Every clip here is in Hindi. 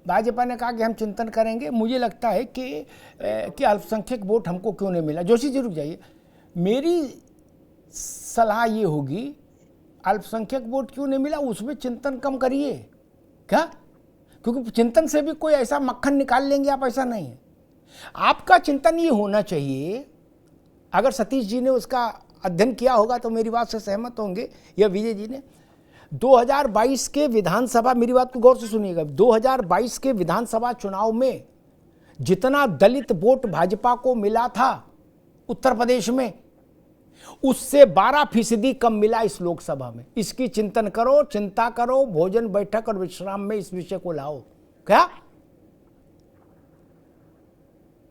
भाजपा ने कहा कि हम चिंतन करेंगे। मुझे लगता है कि अल्पसंख्यक वोट हमको क्यों नहीं मिला। जोशी जी रुक जाइए, मेरी सलाह ये होगी, अल्पसंख्यक वोट क्यों नहीं मिला उसमें चिंतन कम करिए। क्या? क्योंकि चिंतन से भी कोई ऐसा मक्खन निकाल लेंगे आप, ऐसा नहीं है। आपका चिंतन ये होना चाहिए, अगर सतीश जी ने उसका अध्ययन किया होगा तो मेरी बात से सहमत होंगे, या विजय जी ने, 2022 के विधानसभा, मेरी बात को गौर से सुनिएगा, 2022 के विधानसभा चुनाव में जितना दलित वोट भाजपा को मिला था उत्तर प्रदेश में, उससे 12% कम मिला इस लोकसभा में। इसकी चिंतन करो, चिंता करो, भोजन बैठक और विश्राम में इस विषय को लाओ। क्या?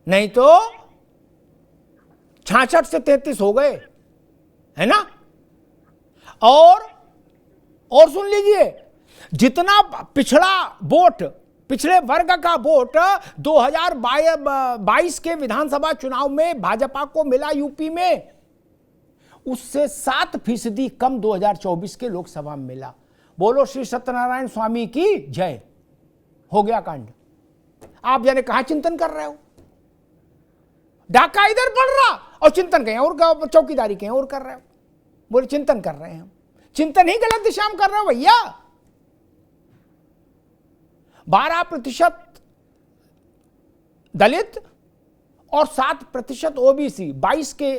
नहीं तो 66 से 33 हो गए, है ना। और सुन लीजिए, जितना पिछड़ा वोट, पिछड़े वर्ग का वोट 2022 के विधानसभा चुनाव में भाजपा को मिला यूपी में, उससे 7% कम 2024 के लोकसभा में मिला। बोलो श्री सत्यनारायण स्वामी की जय। हो गया कांड। आप जाने कहां चिंतन कर रहे हो। डाका इधर पड़ रहा और चिंतन कहीं और, चौकीदारी कहीं और कर रहे हो। बोले चिंतन कर रहे हैं हम। चिंतन ही गलत दिशा में कर रहे हो भैया। 12% दलित और 7% ओबीसी, 22 के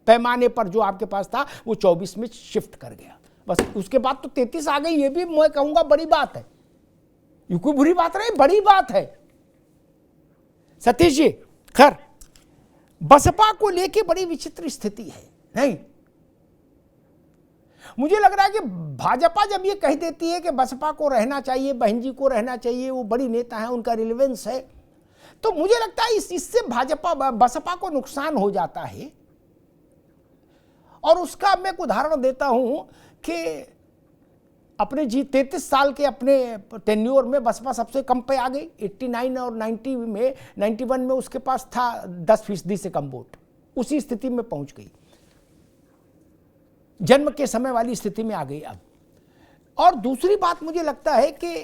पैमाने पर जो आपके पास था वो 24 में शिफ्ट कर गया। बस उसके बाद तो 33 आ गई। ये भी मैं कहूंगा बड़ी बात है, ये कोई बुरी बात नहीं, बड़ी बात है। सतीश जी, खैर बसपा को लेके बड़ी विचित्र स्थिति है। नहीं, मुझे लग रहा है कि भाजपा जब ये कह देती है कि बसपा को रहना चाहिए, बहन जी को रहना चाहिए, वो बड़ी नेता है, उनका रिलेवेंस है, तो मुझे लगता है इससे बसपा को नुकसान हो जाता है। और उसका मैं एक उदाहरण देता हूं कि अपने 33 साल के अपने टेन्योर में बसपा सबसे कम पे आ गई। 89 और 91 में उसके पास था 10% से कम वोट। उसी स्थिति में पहुंच गई, जन्म के समय वाली स्थिति में आ गई अब। और दूसरी बात मुझे लगता है कि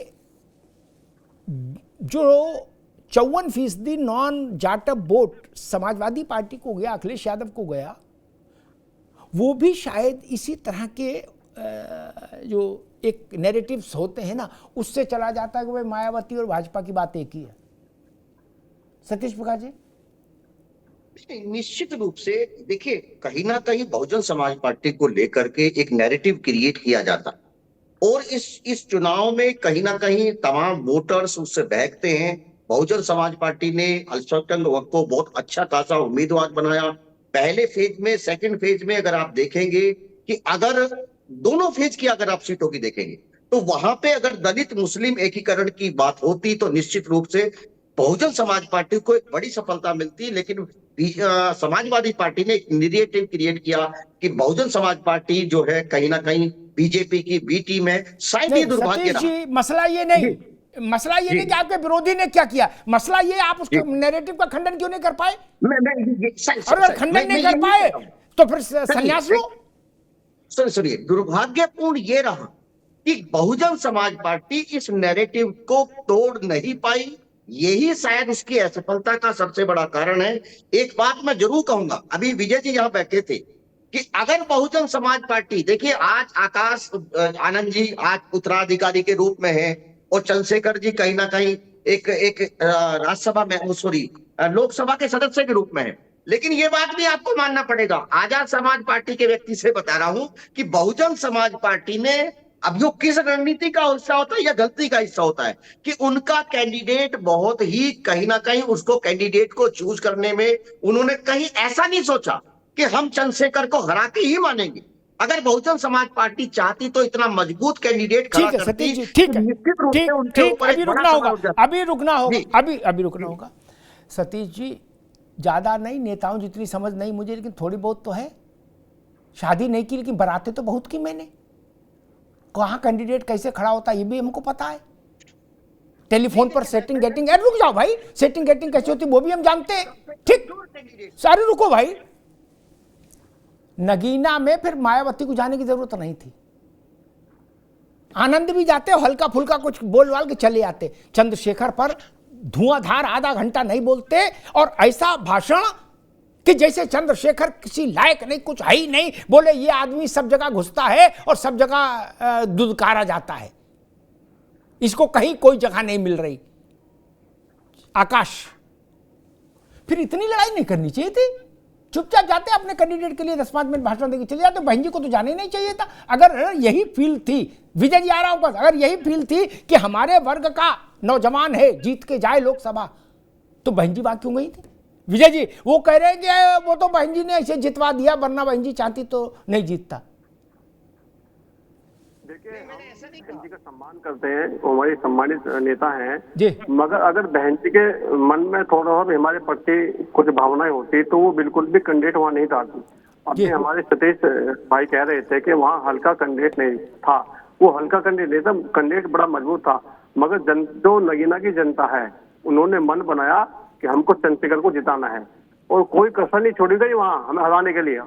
जो 54% non Jatav vote Samajwadi party को गया, अखिलेश यादव को गया, वो भी शायद इसी तरह के जो एक नैरेटिव्स होते हैं ना, उससे चला जाता है कि भाई मायावती और भाजपा की बात एक ही है। सतीश प्रकाश जी। निश्चित रूप से देखिए, कहीं ना कहीं बहुजन समाज पार्टी को लेकर के एक नैरेटिव क्रिएट किया जाता है और इस चुनाव में कहीं ना कहीं तमाम वोटर्स उससे बहकते हैं। बहुजन समाज पार्टी ने अल्पसंख्यक वर्ग को बहुत अच्छा खासा उम्मीदवार बनाया पहले फेज में। सेकंड फेज में अगर आप देखेंगे कि अगर दोनों फेज की अगर आप सीटों की देखेंगे तो वहां पे अगर दलित मुस्लिम एकीकरण की बात होती तो निश्चित रूप से बहुजन समाज पार्टी को एक बड़ी सफलता मिलती। लेकिन समाजवादी पार्टी ने एक नैरेटिव क्रिएट किया कि बहुजन समाज पार्टी जो है कहीं ना कहीं बीजेपी की बी टीम है। शायद ये दुर्भाग्य रहा। जी, मसला ये नहीं, मसला ये नहीं कि आपके विरोधी ने क्या किया, मसला ये आप उसके नैरेटिव का खंडन क्यों नहीं कर पाए। और अगर खंडन नहीं कर पाए तो फिर संन्यास लो। सुनिए, दुर्भाग्यपूर्ण ये रहा कि बहुजन समाज पार्टी इस नैरेटिव को तोड़ नहीं पाई। यही शायद उसकी असफलता का सबसे बड़ा कारण है। एक बात मैं जरूर कहूंगा, अभी विजय जी यहां बैठे थे, कि अगर बहुजन समाज पार्टी, देखिए आज आकाश आनंद जी आज उत्तराधिकारी के रूप में है और चंद्रशेखर जी कहीं ना कहीं एक राज्यसभा में, सॉरी लोकसभा के सदस्य के रूप में है। लेकिन ये बात भी आपको मानना पड़ेगा, आजाद समाज पार्टी के व्यक्ति से बता रहा हूं कि बहुजन समाज पार्टी ने, अब जो किस रणनीति का हिस्सा होता है या गलती का हिस्सा होता है, कि उनका कैंडिडेट बहुत ही कहीं ना कहीं उसको कैंडिडेट को चूज करने में उन्होंने कहीं ऐसा नहीं सोचा कि हम चंद्रशेखर को हरा के ही मानेंगे। अगर बहुजन समाज पार्टी चाहती तो इतना मजबूत कैंडिडेट खड़ा करती। ठीक है, निश्चित रूप से उनके ऊपर अभी रुकना होगा, अभी रुकना होगा। सतीश जी, ज्यादा नहीं, नेताओं जितनी समझ नहीं मुझे, लेकिन थोड़ी बहुत तो है। शादी नहीं की लेकिन बरातें तो बहुत की मैंने। कहां कैंडिडेट कैसे खड़ा होता है ये भी हमको पता है। टेलीफोन पर सेटिंग गेटिंग, रुक जाओ भाई, सेटिंग गेटिंग कैसे होती वो भी हम जानते हैं। ठीक, सारे रुको भाई। नगीना में फिर मायावती को जाने की जरूरत नहीं थी। आनंद भी जाते, हल्का फुल्का कुछ बोल वाल के चले आते। चंद्रशेखर पर धुआंधार आधा घंटा नहीं बोलते, और ऐसा भाषण कि जैसे चंद्रशेखर किसी लायक नहीं, कुछ है ही नहीं। बोले ये आदमी सब जगह घुसता है और सब जगह दुदकारा जाता है, इसको कहीं कोई जगह नहीं मिल रही। आकाश, फिर इतनी लड़ाई नहीं करनी चाहिए थी, चुपचाप जाते अपने कैंडिडेट के लिए 10-5 मिनट भाषण देके चले जाते। बहन जी को तो जाने ही नहीं चाहिए था। अगर यही फील थी, विजय जी आ रहा हूं बस, अगर यही फील थी कि हमारे वर्ग का नौजवान है, जीत के जाए लोकसभा, तो बहन जी वहां क्यों गई थी? विजय जी वो कह रहे हैं कि वो तो बहन जी ने ऐसे जितवा दिया, वरना बहन जी चाहती तो नहीं जीतता। देखिए, हम बहन जी का सम्मान करते हैं, वो हमारी सम्मानित नेता हैं जी, मगर अगर बहन जी के मन में थोड़ा और भी हमारे प्रति कुछ भावनाएं होती तो वो बिल्कुल भी कैंडिडेट वहाँ नहीं डालती। अभी हमारे सतीश भाई कह रहे थे कि वहाँ हल्का कैंडिडेट नहीं था, वो हल्का कैंडिडेट नहीं था, कैंडिडेट बड़ा मजबूत था। मगर जो नगीना की जनता है, उन्होंने मन बनाया कि हमको चंद्रशेखर को जिताना है, और कोई कसर नहीं छोड़ी गई वहाँ हमें हराने के लिए।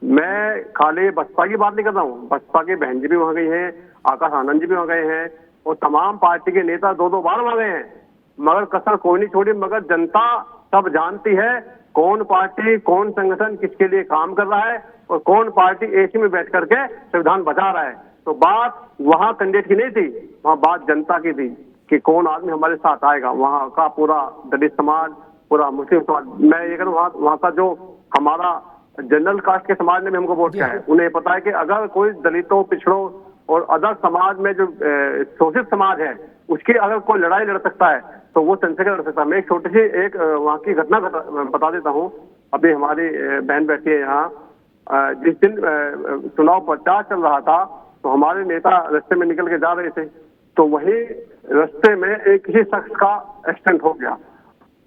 मैं खाली बसपा की बात नहीं कर रहा हूँ, बसपा के बहन जी भी वहाँ गई हैं, आकाश आनंद जी भी वहाँ गए हैं, और तमाम पार्टी के नेता 2-2 बार वहाँ गए हैं, मगर कसर कोई नहीं छोड़ी। मगर जनता सब जानती है कौन पार्टी, कौन संगठन किसके लिए काम कर रहा है, और कौन पार्टी एसी में बैठ करके संविधान बचा रहा है। तो बात वहाँ कैंडिडेट की नहीं थी, वहाँ बात जनता की थी कि कौन आदमी हमारे साथ आएगा। वहाँ का पूरा दलित समाज, पूरा मुस्लिम समाज, मैं ये कहूँ वहाँ का जो हमारा जनरल कास्ट के समाज ने भी हमको वोट किया है, उन्हें पता है कि अगर कोई दलितों, पिछड़ों और अदर समाज में जो शोषित समाज है, उसकी अगर कोई लड़ाई लड़ सकता है तो वो चंद्रशेखर लड़ सकता है। मैं एक छोटी सी एक वहाँ की घटना बता देता हूँ। अभी हमारी बहन बैठी है यहाँ, जिस दिन चुनाव प्रचार चल रहा था तो हमारे नेता रास्ते में निकल के जा रहे थे, तो वहीं रास्ते में एक ही शख्स का एक्सीडेंट हो गया,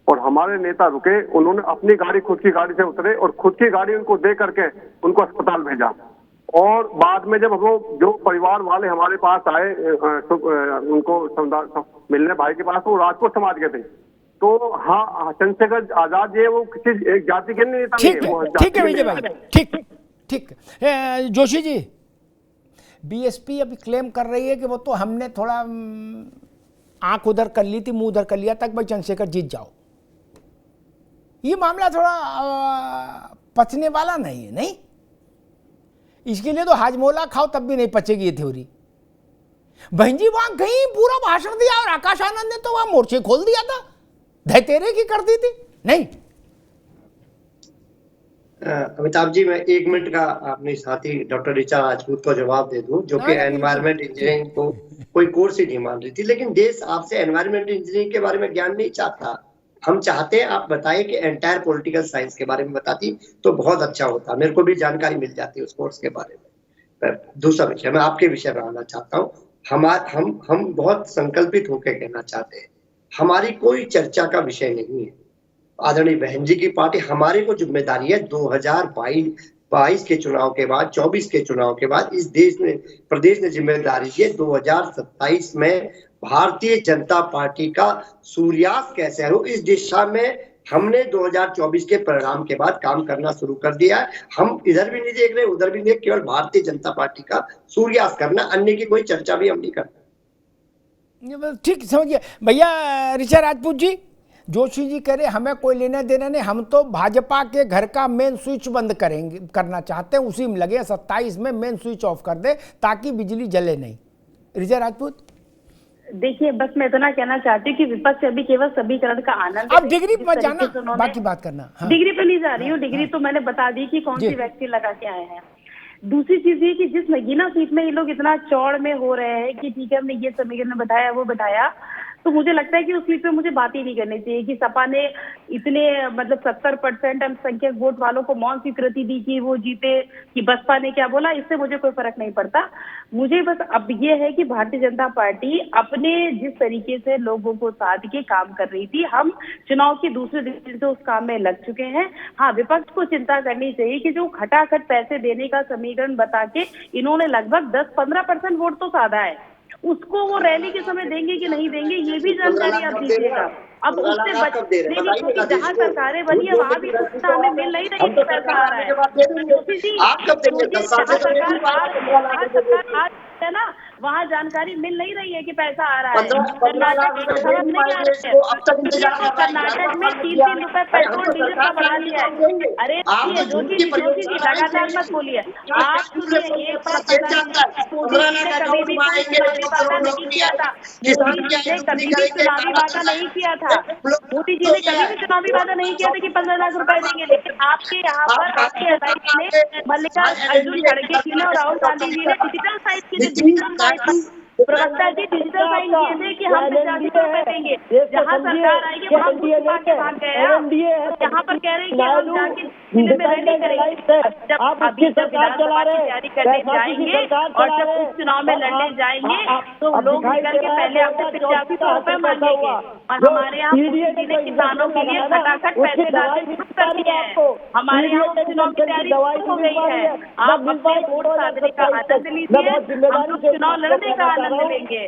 और हमारे नेता रुके, उन्होंने अपनी गाड़ी, खुद की गाड़ी से उतरे और खुद की गाड़ी उनको दे करके उनको अस्पताल भेजा। और बाद में जब वो जो परिवार वाले हमारे पास आए उनको मिलने भाई के पास, वो राजपूत समाज के थे। तो हाँ, चंद्रशेखर आजाद ये वो किसी एक जाति के नेता नहीं है। ठीक है विजय भाई, ठीक ठीक। जोशी जी, बीएसपी अभी क्लेम कर रही है कि वो तो हमने थोड़ा आंख उधर कर ली थी, मुंह उधर कर लिया तक भाई चंद्रशेखर जीत जाओ। ये मामला थोड़ा पचने वाला नहीं है, नहीं? इसके लिए तो हाजमोला खाओ तब भी नहीं पचेगी ये थ्योरी। बहन जी वहां गई, पूरा भाषण दिया, और आकाश आनंद ने तो वहां मोर्चे खोल दिया था, धैतेरे की कर दी थी। नहीं अमिताभ जी, मैं 1 मिनट का अपने साथी डॉक्टर ऋचा राजपूत को जवाब दे दूं, जो कि एनवायरमेंट इंजीनियरिंग को कोई कोर्स ही नहीं मान रही थी। लेकिन देश आपसे एनवायरमेंट इंजीनियरिंग के बारे में ज्ञान नहीं चाहता। हम चाहते हैं आप बताएं कि एंटायर पॉलिटिकल साइंस के बारे में बताती तो बहुत अच्छा होता, मेरे को भी जानकारी मिल जाती उस कोर्स के बारे में। दूसरा विषय, मैं आपके विषय पर आना चाहता हूँ। हम बहुत संकल्पित होकर कहना चाहते हैं, हमारी कोई चर्चा का विषय नहीं है। आदरणीय बहन जी की पार्टी, हमारे को जिम्मेदारी है 2022 के चुनाव के बाद, 24 के चुनाव के बाद इस प्रदेश ने जिम्मेदारी दी है 2027 में भारतीय जनता पार्टी का सूर्यास्त कैसे हो, इस दिशा में हमने 2024 के परिणाम के बाद काम करना शुरू कर दिया है। हम इधर भी नहीं देख रहे, उधर भी नहीं, केवल भारतीय जनता पार्टी का सूर्यास्त करना, अन्य की कोई चर्चा भी हम नहीं करते। ठीक समझिए भैया। ऋचा राजपूत जी, जोशी जी कह रहे हमें कोई लेना देना नहीं, हम तो भाजपा के घर का मेन स्विच बंद करना चाहते हैं, उसी में लगे 27 में मेन स्विच ऑफ कर दे ताकि बिजली जले नहीं। ऋचा राजपूत, देखिए बस मैं इतना कहना चाहती हूँ कि विपक्ष अभी केवल समीकरण का आनंद, अब डिग्री पर जाना, बाकी बात करना। हाँ। डिग्री पे नहीं जा रही हूँ, डिग्री तो मैंने बता दी कि कौन सी वैक्सीन लगा के आए हैं। दूसरी चीज ये कि जिस नगीना सीट में ये लोग इतना चौड़ में हो रहे हैं कि ठीक है हमने ये समीकरण बताया वो बताया, तो मुझे लगता है कि उस सीट पे मुझे बात ही नहीं करनी चाहिए कि सपा ने इतने मतलब 70% अल्पसंख्यक वोट वालों को मौन स्वीकृति दी कि वो जीते, कि बसपा ने क्या बोला, इससे मुझे कोई फर्क नहीं पड़ता। मुझे बस अब ये है कि भारतीय जनता पार्टी अपने जिस तरीके से लोगों को साथ के काम कर रही थी, हम चुनाव के दूसरे दिन से उस काम में लग चुके हैं। हाँ, विपक्ष को चिंता करनी चाहिए कि जो खटाखट पैसे देने का समीकरण बता के इन्होंने लगभग 10-15% वोट तो साधा है, उसको वो रैली के समय देंगे कि नहीं देंगे ये भी जानकारी आप दीजिएगा। अब उससे क्योंकि जहाँ सरकारें बनी है वहाँ भी सूचना हमें मिल नहीं रही कि पैसा आ रहा है। है ना, वहाँ जानकारी मिल नहीं रही है कि पैसा आ रहा है। 15 लाख रुपए दे नहीं पाएंगे इसको, अब तक इंतजार कर रहा है। कर्नाटक में 3-3 रुपए पेट्रोल डीजल का बढ़ा दिया है। अरे जोशी जी लगातार मत बोलिए। आप एक बार कभी भी वादा नहीं किया था, मोदी जी ने कभी भी चुनावी वादा नहीं किया था, मोदी जी ने कभी भी चुनावी वादा नहीं किया था कि 15 लाख रुपए देंगे। लेकिन आपके यहाँ पर आपके एसआईटी ने, मल्लिकार्जुन खड़गे जी ने और राहुल गांधी जी ने डिजिटल साइट की, डिजिटल साइट प्रवक्ता जी डिजिटल साइट किए थे कि हम 85 रुपए देंगे, जहाँ सरकार आएगी वहाँ के भाग गए हैं। यहाँ पर कह रहे हैं कि हम जाके जिले में रैली करेंगे। जब अभी जब विधानसभा की तैयारी करने जाएंगे और जब उपचुनाव में लड़ने जाएंगे तो लोग निकल के पहले आपसे 85 रुपए मांगेंगे। और हमारे यहाँ मोदी जी ने किसानों के लिए खटाखट पैसे डालने शुरू कर दिए हैं। हमारे यहाँ उपचुनाव की तैयारी शुरू हो गई है। आप अपने वोट साधने का आनंद लीजिए, हम लोग चुनाव लड़ने का आनंद लेंगे।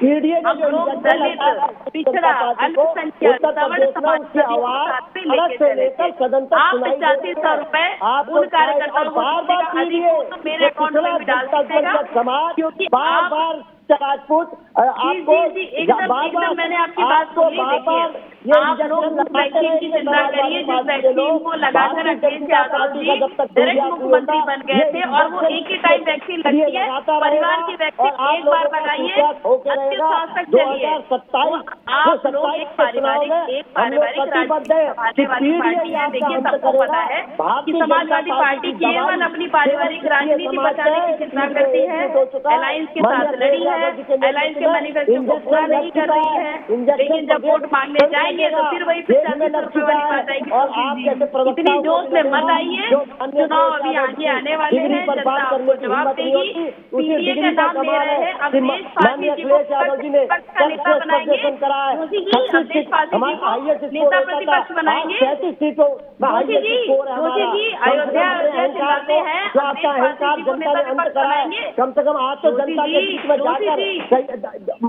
हम लोग दलित, पिछड़ा, अल्पसंख्यक, सवर्ण समाज के साथ में लेके चलेंगे। आप 8500 रुपए उन कार्यकर्ताओं को तो मेरे अकाउंट में भी डाल दीजिएगा, क्योंकि आप राजपूत आपको एकदम मैंने आपकी बात सुनी। देखिए आप लोग वैक्सीन की चिंता करिए, जिस वैक्सीन को लगाकर अखिलेश यादव जी डायरेक्ट मुख्यमंत्री बन गए थे और वो एक ही टाइम वैक्सीन लगती है, परिवार की वैक्सीन एक बार लगाइए 28 साल तक चलिए। आप लोग एक पारिवारिक राज्य संभालने वाली पार्टी है। देखिए सबको पता है कि समाजवादी पार्टी केवल अपनी पारिवारिक राजनीति बचाने की चिंता करती है, अलायंस के साथ लड़ी है, अलायंस के मैनिफेस्टो को पूरा नहीं कर रही है। लेकिन जब वोट मांगने जाएंगे तो फिर वही 85 रुपए वाली बात आएगी। इतनी जोश में मत आइए, चुनाव अभी आगे आने वाले हैं, जनता आपको जवाब देगी। पीडीए का नाम ले रहे हैं, अवधेश पासी जी को विपक्ष का नेता बनाएंगे, जोशी जी अवधेश पासी जी को नेता प्रतिपक्ष बनाएंगे। जोशी जी अयोध्या चिल्लाते हैं, कम से कम आज तो जनता के बीच में जाकर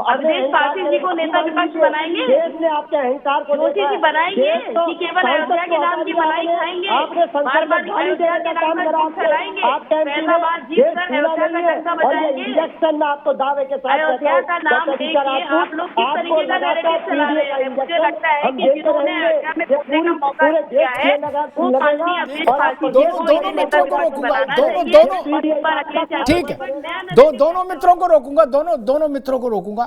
अवधेश पासी जी को नेता विपक्ष बनाएंगे। देश ने आपके अहंकार को जोशी जी बनाएंगे कि केवल अयोध्या के नाम की बनाई खाएंगे, बार-बार अयोध्या के नाम पर फैलाएंगे, फैसलाबाद जीत कर अयोध्या का डंका बजाएंगे। इलेक्शन में आपको दावे के साथ अयोध्या का नाम लेके आप लोग किस तरीके का नैरेटिव चला रहे हैं। मुझे लगता है कि जिन्होंने अयोध्या में घूमने का मौका दिया है वो माननीय अवधेश पासी जी को इन्हें नेता विपक्ष बनाना चाहिए। ठीक है, दोनों मित्रों को रोकूंगा, दोनों मित्रों को रोकूंगा।